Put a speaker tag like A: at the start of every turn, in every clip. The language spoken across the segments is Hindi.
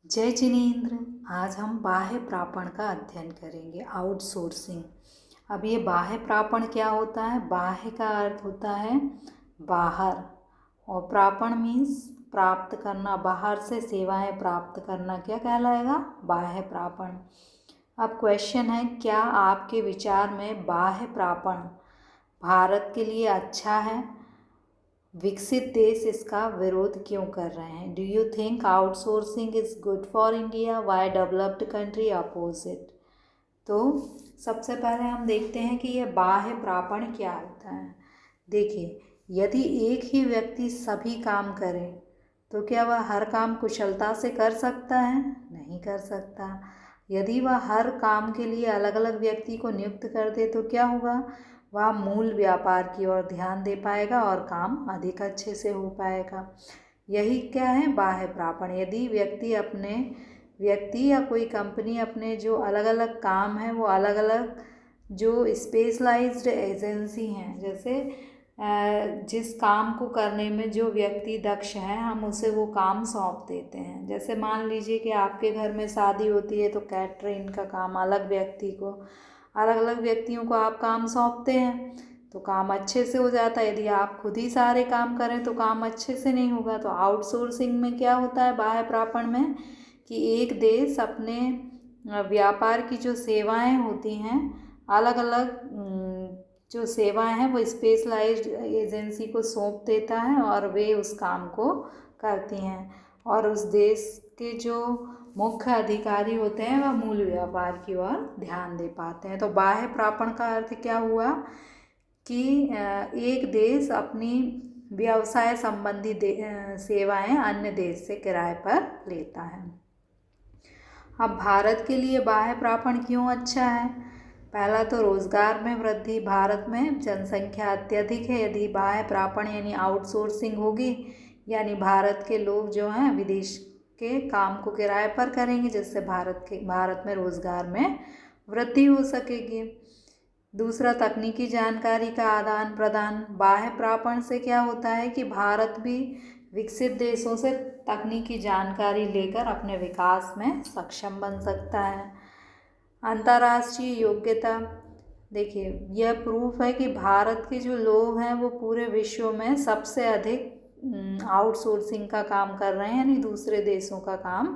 A: जय जिनेन्द्र। आज हम बाह्य प्रापण का अध्ययन करेंगे, आउटसोर्सिंग। अब ये बाह्य प्रापण क्या होता है? बाह्य का अर्थ होता है बाहर, और प्रापण मीन्स प्राप्त करना, बाहर से सेवाएं प्राप्त करना क्या कहलाएगा? बाह्य प्रापण। अब क्वेश्चन है, क्या आपके विचार में बाह्य प्रापण भारत के लिए अच्छा है? विकसित देश इसका विरोध क्यों कर रहे हैं? Do you think outsourcing is good for India? Why developed country oppose it? तो सबसे पहले हम देखते हैं कि यह बाह्य प्रापण क्या होता है। देखिए, यदि एक ही व्यक्ति सभी काम करे तो क्या वह हर काम कुशलता से कर सकता है? नहीं कर सकता। यदि वह हर काम के लिए अलग अलग व्यक्ति को नियुक्त कर दे तो क्या होगा? वह मूल व्यापार की ओर ध्यान दे पाएगा और काम अधिक अच्छे से हो पाएगा। यही क्या है? बाह्य प्रापण। यदि व्यक्ति या कोई कंपनी अपने जो अलग अलग काम है वो अलग अलग जो स्पेशलाइज्ड एजेंसी हैं, जैसे जिस काम को करने में जो व्यक्ति दक्ष है हम उसे वो काम सौंप देते हैं। जैसे मान लीजिए कि आपके घर में शादी होती है तो कैटरिंग का काम अलग अलग व्यक्तियों को आप काम सौंपते हैं तो काम अच्छे से हो जाता है। यदि आप खुद ही सारे काम करें तो काम अच्छे से नहीं होगा। तो आउटसोर्सिंग में क्या होता है बाह्य प्रापण में, कि एक देश अपने व्यापार की जो सेवाएं होती हैं, अलग अलग जो सेवाएं हैं वो स्पेशलाइज्ड एजेंसी को सौंप देता है और वे उस काम को करती हैं, और उस देश के जो मुख्य अधिकारी होते हैं वह मूल व्यापार की ओर ध्यान दे पाते हैं। तो बाह्य प्रापण का अर्थ क्या हुआ कि एक देश अपनी व्यवसाय संबंधी सेवाएं अन्य देश से किराए पर लेता है। अब भारत के लिए बाह्य प्रापण क्यों अच्छा है? पहला तो रोजगार में वृद्धि। भारत में जनसंख्या अत्यधिक है। यदि बाह्य प्रापण यानी आउटसोर्सिंग होगी, यानी भारत के लोग जो हैं विदेश के काम को किराए पर करेंगे, जिससे भारत में रोजगार में वृद्धि हो सकेगी। दूसरा, तकनीकी जानकारी का आदान प्रदान। बाह्य प्रापण से क्या होता है कि भारत भी विकसित देशों से तकनीकी जानकारी लेकर अपने विकास में सक्षम बन सकता है। अंतर्राष्ट्रीय योग्यता। देखिए, यह प्रूफ है कि भारत के जो लोग हैं वो पूरे विश्व में सबसे अधिक आउटसोर्सिंग का काम कर रहे हैं, यानी दूसरे देशों का काम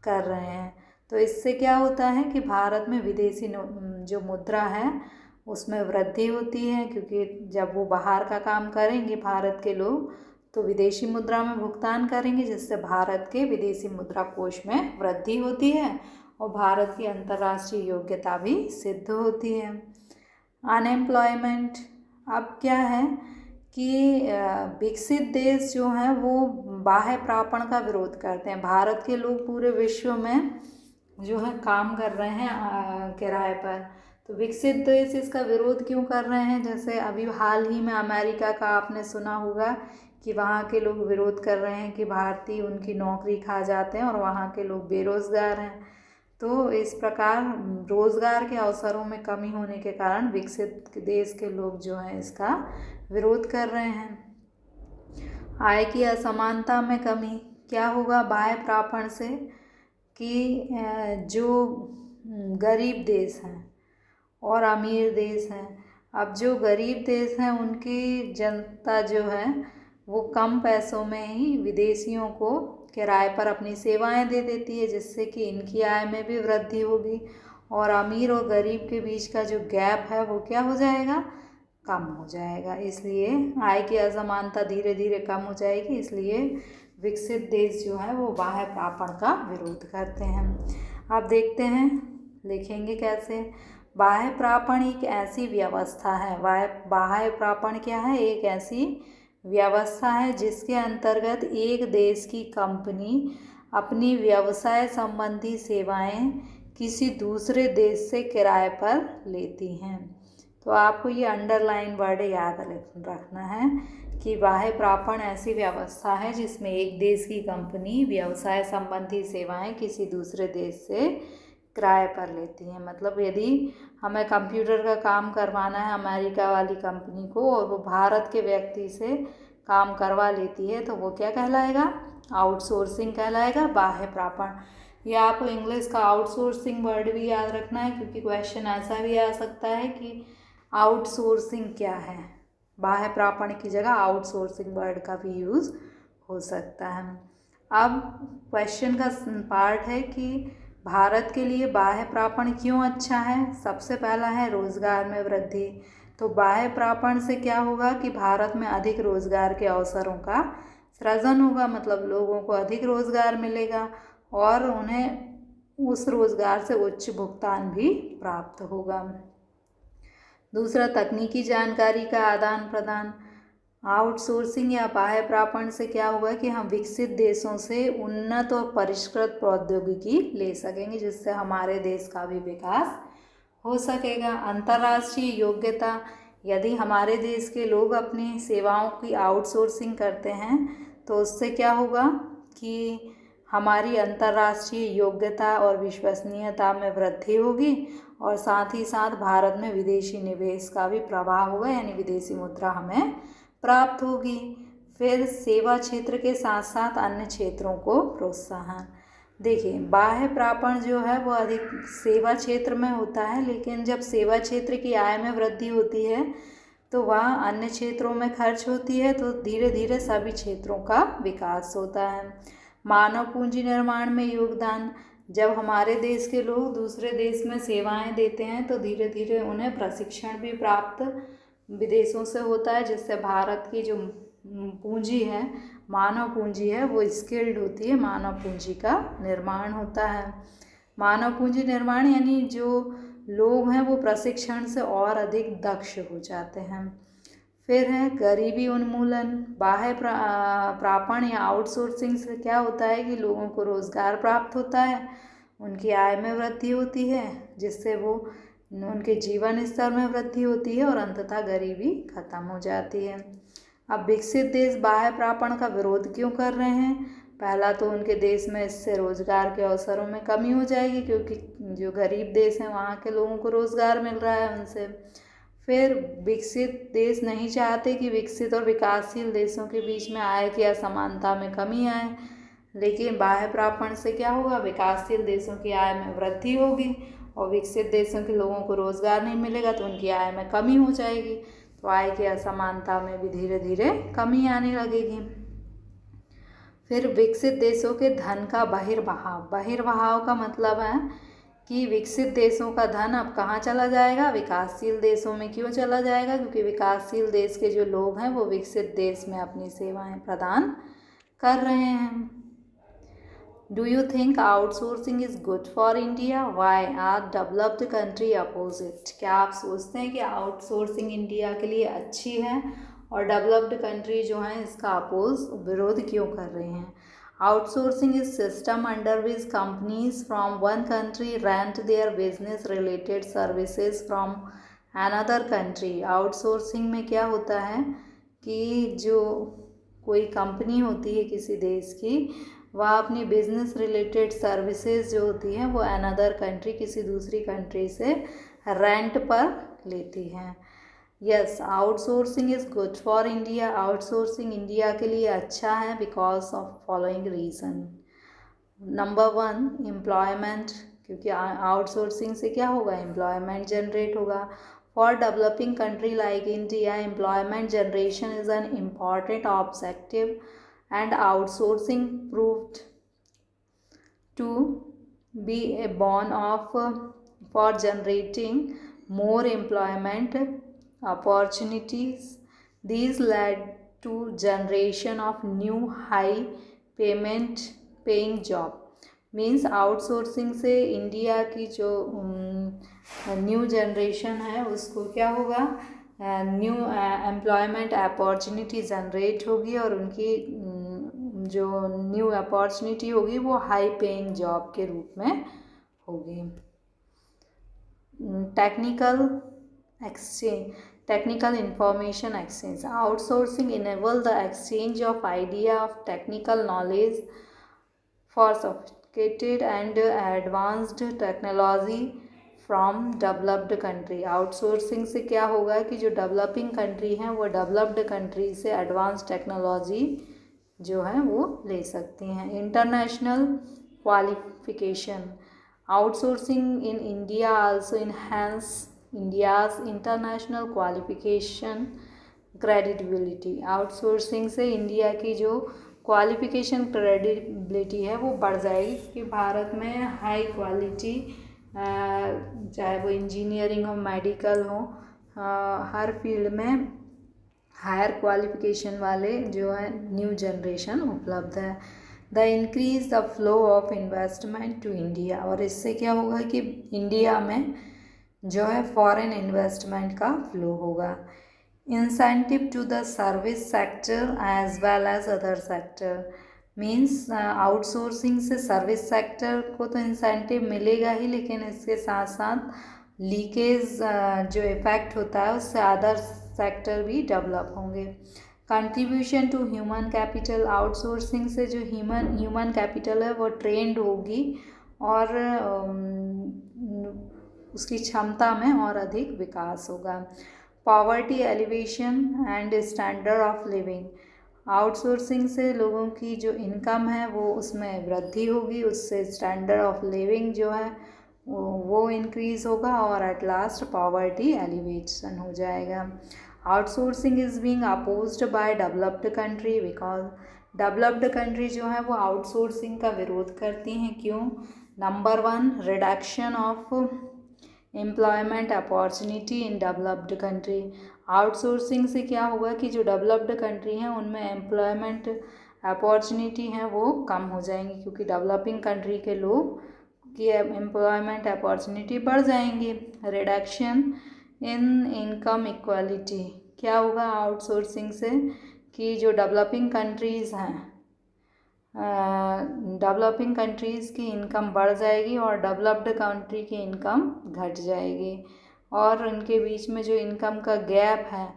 A: कर रहे हैं। तो इससे क्या होता है कि भारत में विदेशी जो मुद्रा है उसमें वृद्धि होती है, क्योंकि जब वो बाहर का काम करेंगे भारत के लोग तो विदेशी मुद्रा में भुगतान करेंगे, जिससे भारत के विदेशी मुद्रा कोष में वृद्धि होती है और भारत की अंतर्राष्ट्रीय योग्यता भी सिद्ध होती है। अनएम्प्लॉयमेंट। अब क्या है कि विकसित देश जो हैं वो बाह्य प्रापण का विरोध करते हैं। भारत के लोग पूरे विश्व में जो है काम कर रहे हैं किराए पर, तो विकसित देश इसका विरोध क्यों कर रहे हैं? जैसे अभी हाल ही में अमेरिका का आपने सुना होगा कि वहाँ के लोग विरोध कर रहे हैं कि भारतीय उनकी नौकरी खा जाते हैं और वहाँ के लोग बेरोज़गार हैं। तो इस प्रकार रोज़गार के अवसरों में कमी होने के कारण विकसित देश के लोग जो हैं इसका विरोध कर रहे हैं। आय की असमानता में कमी। क्या होगा बाह्य प्रापण से कि जो गरीब देश हैं और अमीर देश हैं, अब जो गरीब देश हैं उनकी जनता जो है वो कम पैसों में ही विदेशियों को किराए पर अपनी सेवाएं दे देती है, जिससे कि इनकी आय में भी वृद्धि होगी और अमीर और गरीब के बीच का जो गैप है वो क्या हो जाएगा? कम हो जाएगा। इसलिए आय की असमानता धीरे धीरे कम हो जाएगी। इसलिए विकसित देश जो है वो बाह्य प्रापण का विरोध करते हैं। अब देखते हैं, लिखेंगे कैसे। बाह्य प्रापण एक ऐसी व्यवस्था है, बाह्य प्रापण क्या है? एक ऐसी व्यवस्था है जिसके अंतर्गत एक देश की कंपनी अपनी व्यवसाय संबंधी सेवाएं किसी दूसरे देश से किराए पर लेती हैं। तो आपको ये अंडरलाइन वर्ड याद रखना है कि बाह्य प्रापण ऐसी व्यवस्था है जिसमें एक देश की कंपनी व्यवसाय संबंधी सेवाएं किसी दूसरे देश से किराए पर लेती हैं। मतलब यदि हमें कंप्यूटर का काम करवाना है अमेरिका वाली कंपनी को और वो भारत के व्यक्ति से काम करवा लेती है तो वो क्या कहलाएगा? आउटसोर्सिंग कहलाएगा, बाह्य प्रापण। ये आपको इंग्लिश का आउटसोर्सिंग वर्ड भी याद रखना है, क्योंकि क्वेश्चन ऐसा भी आ सकता है कि आउटसोर्सिंग क्या है, बाह्य प्रापण की जगह आउटसोर्सिंग वर्ड का भी यूज़ हो सकता है। अब क्वेश्चन का पार्ट है कि भारत के लिए बाह्य प्रापण क्यों अच्छा है। सबसे पहला है रोजगार में वृद्धि। तो बाह्य प्रापण से क्या होगा कि भारत में अधिक रोजगार के अवसरों का सृजन होगा, मतलब लोगों को अधिक रोजगार मिलेगा और उन्हें उस रोजगार से उच्च भुगतान भी प्राप्त होगा। दूसरा, तकनीकी जानकारी का आदान प्रदान। आउटसोर्सिंग या बाह्य प्रापण से क्या होगा कि हम विकसित देशों से उन्नत और परिष्कृत प्रौद्योगिकी ले सकेंगे, जिससे हमारे देश का भी विकास हो सकेगा। अंतर्राष्ट्रीय योग्यता। यदि हमारे देश के लोग अपनी सेवाओं की आउटसोर्सिंग करते हैं तो उससे क्या होगा कि हमारी अंतर्राष्ट्रीय योग्यता और विश्वसनीयता में वृद्धि होगी और साथ ही साथ भारत में विदेशी निवेश का भी प्रवाह होगा, यानी विदेशी मुद्रा हमें प्राप्त होगी। फिर सेवा क्षेत्र के साथ साथ अन्य क्षेत्रों को प्रोत्साहन। देखिए, बाह्य प्रापण जो है वो अधिक सेवा क्षेत्र में होता है, लेकिन जब सेवा क्षेत्र की आय में वृद्धि होती है तो वह अन्य क्षेत्रों में खर्च होती है, तो धीरे धीरे सभी क्षेत्रों का विकास होता है। मानव पूंजी निर्माण में योगदान। जब हमारे देश के लोग दूसरे देश में सेवाएं देते हैं तो धीरे धीरे उन्हें प्रशिक्षण भी प्राप्त विदेशों से होता है, जिससे भारत की जो पूंजी है, मानव पूंजी है, वो स्किल्ड होती है, मानव पूंजी का निर्माण होता है। मानव पूंजी निर्माण यानी जो लोग हैं वो प्रशिक्षण से और अधिक दक्ष हो जाते हैं। फिर है गरीबी उन्मूलन। बाह्य प्रापण या आउटसोर्सिंग से क्या होता है कि लोगों को रोजगार प्राप्त होता है, उनकी आय में वृद्धि होती है, जिससे वो उनके जीवन स्तर में वृद्धि होती है और अंततः गरीबी खत्म हो जाती है। अब विकसित देश बाह्य प्रापण का विरोध क्यों कर रहे हैं। पहला तो उनके देश में इससे रोजगार के अवसरों में कमी हो जाएगी, क्योंकि जो गरीब देश हैं वहाँ के लोगों को रोजगार मिल रहा है उनसे। फिर विकसित देश नहीं चाहते कि विकसित और विकासशील देशों के बीच में आय की असमानता में कमी आए, लेकिन बाह्य प्रापण से क्या होगा, विकासशील देशों की आय में वृद्धि होगी और विकसित देशों के लोगों को रोजगार नहीं मिलेगा तो उनकी आय में कमी हो जाएगी, तो आय की असमानता में भी धीरे धीरे कमी आने लगेगी। फिर विकसित देशों के धन का बहिर्बहाव। बहिर्बहाव का मतलब है कि विकसित देशों का धन अब कहाँ चला जाएगा, विकासशील देशों में। क्यों चला जाएगा, क्योंकि विकासशील देश के जो लोग हैं वो विकसित देश में अपनी सेवाएं प्रदान कर रहे हैं। Do you think outsourcing is good for India? Why are developed country oppose it? क्या आप सोचते हैं कि आउटसोर्सिंग इंडिया के लिए अच्छी है और डेवलप्ड कंट्री जो हैं इसका विरोध क्यों कर रही हैं? Outsourcing is system under which companies from one country rent their business related services from another country. Outsourcing में क्या होता है कि जो कोई कंपनी होती है किसी देश की, वह अपनी बिजनेस रिलेटेड सर्विसेज जो होती हैं वो अनदर कंट्री, किसी दूसरी कंट्री से रेंट पर लेती हैं। Yes, outsourcing is good for India. Outsourcing India के लिए अच्छा है because of following reason. Number 1, employment, क्योंकि आउटसोर्सिंग से क्या होगा, एम्प्लॉयमेंट जनरेट होगा। For developing country like India, employment generation is an important objective and outsourcing proved to be a born of for generating more employment opportunities. These led to generation of new high paying job. Means outsourcing से इंडिया की जो न्यू जनरेशन है उसको क्या होगा, न्यू एम्प्लॉयमेंट अपॉर्चुनिटी जनरेट होगी और उनकी जो न्यू अपॉर्चुनिटी होगी वो हाई पेइंग जॉब के रूप में होगी। Technical information exchange. Outsourcing enable the exchange of idea of technical knowledge for sophisticated and advanced technology from developed country. Outsourcing से क्या होगा कि जो डेवलपिंग कंट्री हैं वो डेवलप्ड कंट्री से एडवांस टेक्नोलॉजी जो है वो ले सकती हैं। International qualification, outsourcing in India also enhance India's international qualification credibility. Outsourcing से इंडिया की जो क्वालिफिकेशन क्रेडिबिलिटी है वो बढ़ जाएगी, क्योंकि भारत में हाई क्वालिटी, चाहे वो इंजीनियरिंग हो, मेडिकल हो, हर फील्ड में हायर क्वालिफिकेशन वाले जो है न्यू जनरेशन उपलब्ध है। The increase the flow of investment to India, और इससे क्या होगा कि इंडिया में जो है फॉरेन इन्वेस्टमेंट का फ्लो होगा। Incentive to the service sector as well as other sector, means outsourcing से सर्विस सेक्टर को तो इंसेंटिव मिलेगा ही, लेकिन इसके साथ साथ लीकेज जो इफ़ेक्ट होता है उससे अदर सेक्टर भी डेवलप होंगे। Contribution to human capital, outsourcing से जो ह्यूमन कैपिटल है वो ट्रेंड होगी और उसकी क्षमता में और अधिक विकास होगा। Poverty alleviation and standard of living, outsourcing से लोगों की जो इनकम है वो उसमें वृद्धि होगी, उससे स्टैंडर्ड ऑफ लिविंग जो है वो इंक्रीज़ होगा और एट लास्ट पॉवर्टी एलिवेशन हो जाएगा। Outsourcing is being opposed by developed country because, developed country जो है वो आउटसोर्सिंग का विरोध करती हैं। क्यों? Number 1, reduction of employment opportunity in developed country. Outsourcing से क्या होगा कि जो डेवलप्ड कंट्री हैं उनमें एम्प्लॉयमेंट अपॉर्चुनिटी हैं वो कम हो जाएंगी, क्योंकि डेवलपिंग कंट्री के लोग की एम्प्लॉयमेंट अपॉर्चुनिटी बढ़ जाएंगी। रिडक्शन इन इनकम इक्वालिटी, क्या होगा आउटसोर्सिंग से कि जो डेवलपिंग कंट्रीज़ हैं, डेवलपिंग कंट्रीज़ की इनकम बढ़ जाएगी और डेवलप्ड कंट्री की इनकम घट जाएगी, और उनके बीच में जो इनकम का गैप है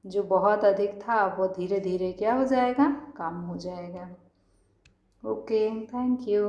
A: जो बहुत अधिक था वो धीरे धीरे क्या हो जाएगा, कम हो जाएगा। Okay, thank you.